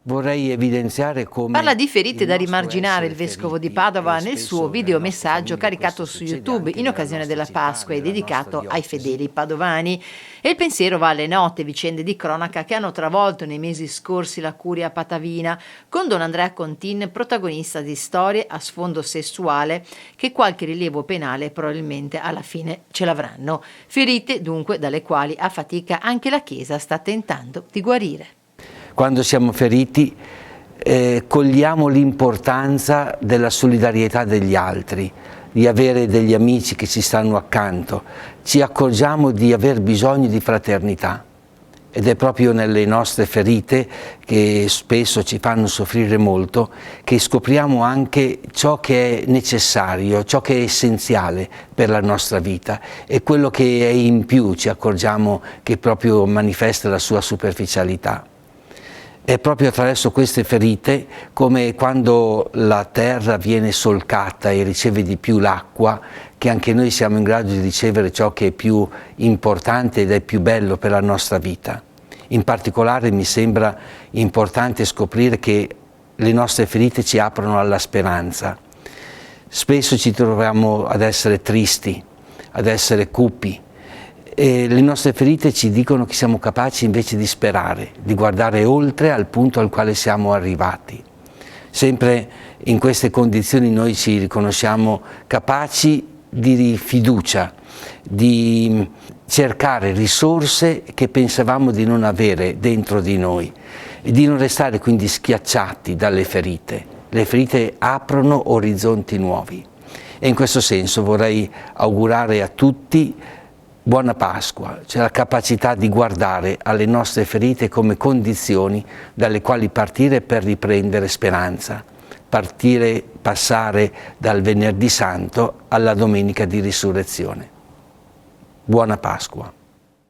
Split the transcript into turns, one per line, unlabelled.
Vorrei evidenziare come
Parla di ferite
il
da
nostro
rimarginare il
essere
vescovo di
feriti,
Padova
e
nel
spesso
suo
nella
video
nostra
messaggio
famiglia
caricato
questo
su
succede
YouTube
anche
in
nella
occasione
nostra
della
città,
Pasqua e
nella nostra
dedicato ai
diocesi.
fedeli padovani. E il pensiero va alle note vicende di cronaca che hanno travolto nei mesi scorsi la curia patavina, con Don Andrea Contin protagonista di storie a sfondo sessuale che qualche rilievo penale probabilmente alla fine ce l'avranno. Ferite dunque dalle quali a fatica anche la Chiesa sta tentando di guarire.
Quando siamo feriti cogliamo l'importanza della solidarietà degli altri, di avere degli amici che ci stanno accanto, ci accorgiamo di aver bisogno di fraternità ed è proprio nelle nostre ferite, che spesso ci fanno soffrire molto, che scopriamo anche ciò che è necessario, ciò che è essenziale per la nostra vita e quello che è in più ci accorgiamo che proprio manifesta la sua superficialità. È proprio attraverso queste ferite, come quando la terra viene solcata e riceve di più l'acqua, che anche noi siamo in grado di ricevere ciò che è più importante ed è più bello per la nostra vita. In particolare mi sembra importante scoprire che le nostre ferite ci aprono alla speranza. Spesso ci troviamo ad essere tristi, ad essere cupi, e le nostre ferite ci dicono che siamo capaci invece di sperare, di guardare oltre al punto al quale siamo arrivati. Sempre in queste condizioni noi ci riconosciamo capaci di fiducia, di cercare risorse che pensavamo di non avere dentro di noi e di non restare quindi schiacciati dalle ferite. Le ferite aprono orizzonti nuovi e in questo senso vorrei augurare a tutti buona Pasqua, cioè la capacità di guardare alle nostre ferite come condizioni dalle quali partire per riprendere speranza, passare dal Venerdì Santo alla Domenica di Risurrezione. Buona Pasqua.